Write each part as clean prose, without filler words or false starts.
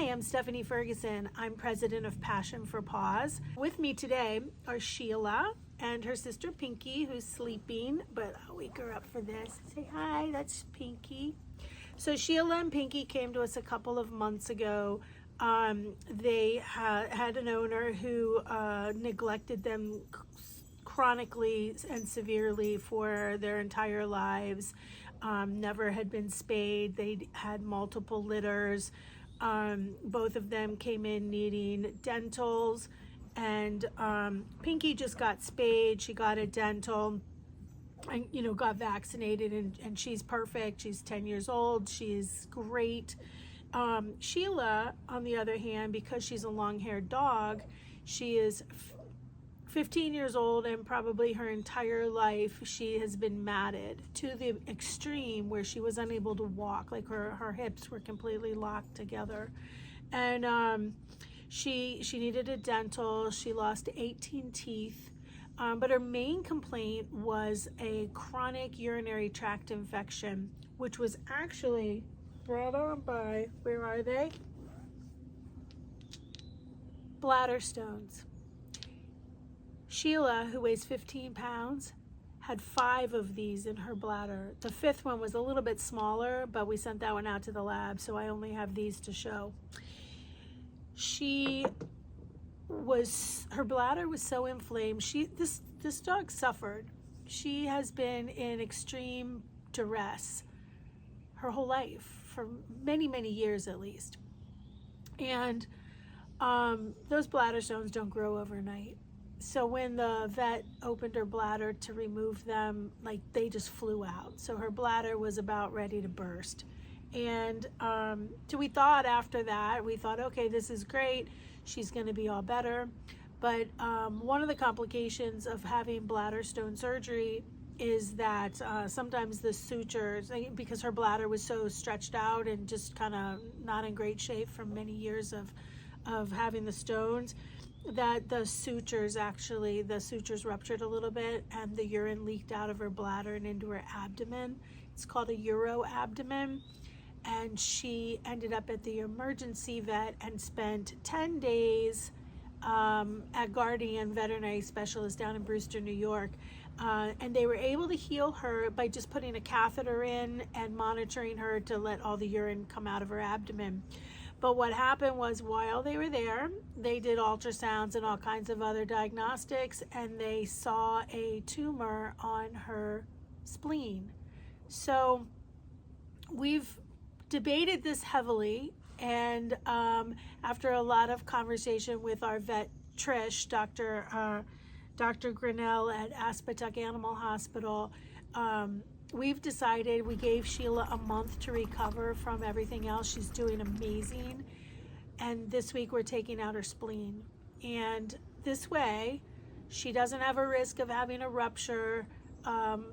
I'm Stephanie Ferguson. I'm president of Passion for Paws. With me today are Sheila and her sister Pinky, who's sleeping, but I'll wake her up for this. Say hi, that's Pinky. So Sheila and Pinky came to us a couple of months ago. They had an owner who neglected them chronically and severely for their entire lives. Never had been spayed. They had multiple litters. Both of them came in needing dentals, and Pinky just got spayed. She got a dental and got vaccinated, and she's perfect. She's 10 years old. She's great. Sheila, on the other hand, because she's a long-haired dog, she is 15 years old, and probably her entire life she has been matted to the extreme where she was unable to walk. Like her hips were completely locked together, and she needed a dental. She lost 18 teeth, but her main complaint was a chronic urinary tract infection, which was actually brought on by, where are they? Bladder stones. Sheila, who weighs 15 pounds, had 5 of these in her bladder. The 5th one was a little bit smaller, but we sent that one out to the lab, so I only have these to show. Her bladder was so inflamed. This dog suffered. She has been in extreme duress her whole life, for many, many years at least. And those bladder stones don't grow overnight. So when the vet opened her bladder to remove them, like, they just flew out. So her bladder was about ready to burst. And so we thought after that, okay, this is great. She's going to be all better. But one of the complications of having bladder stone surgery is that sometimes the sutures, because her bladder was so stretched out and just kind of not in great shape from many years of having the stones, that the sutures ruptured a little bit, and the urine leaked out of her bladder and into her abdomen. It's called a uroabdomen. And she ended up at the emergency vet and spent 10 days at Guardian Veterinary Specialist down in Brewster, New York. And they were able to heal her by just putting a catheter in and monitoring her to let all the urine come out of her abdomen. But what happened was, while they were there, they did ultrasounds and all kinds of other diagnostics, and they saw a tumor on her spleen. So we've debated this heavily, and after a lot of conversation with our vet, Trish, Dr. Grinnell at Aspetuck Animal Hospital, we've decided, we gave Sheila a month to recover from everything else. She's doing amazing. And this week we're taking out her spleen. And this way, she doesn't have a risk of having a rupture, of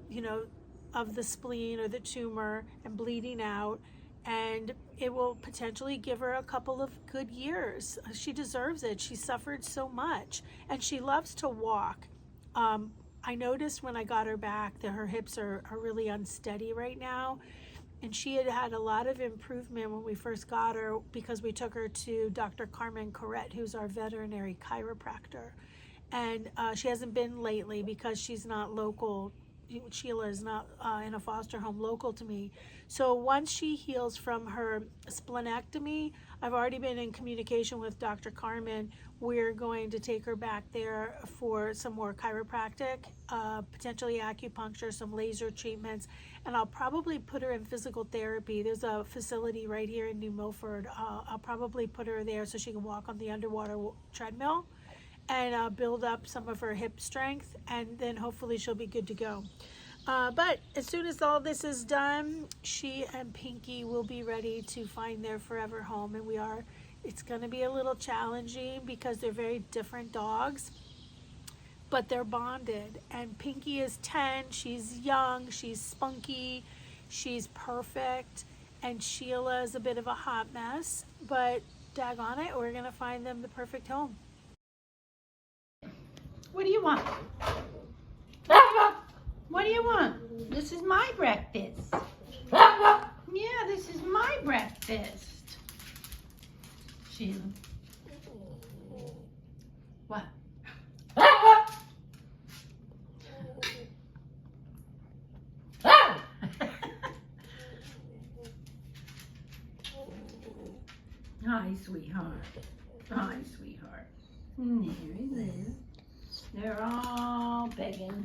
the spleen or the tumor and bleeding out. And it will potentially give her a couple of good years. She deserves it. She suffered so much. And she loves to walk. I noticed when I got her back that her hips are really unsteady right now. And she had a lot of improvement when we first got her, because we took her to Dr. Carmen Corrette, who's our veterinary chiropractor. And she hasn't been lately because she's not local. Sheila is not in a foster home local to me. So once she heals from her splenectomy, I've already been in communication with Dr. Carmen. We're going to take her back there for some more chiropractic, potentially acupuncture, some laser treatments, and I'll probably put her in physical therapy. There's a facility right here in New Milford. I'll probably put her there so she can walk on the underwater treadmill and build up some of her hip strength, and then hopefully she'll be good to go. But as soon as all this is done, she and Pinky will be ready to find their forever home, and it's going to be a little challenging because they're very different dogs, but they're bonded. And Pinky is 10, she's young, she's spunky, she's perfect, and Sheila is a bit of a hot mess, but daggone it, we're going to find them the perfect home. What do you want? What do you want? This is my breakfast. Yeah, this is my breakfast. Sheila. What? Hi, sweetheart. Hi, sweetheart. There he is. They're all begging.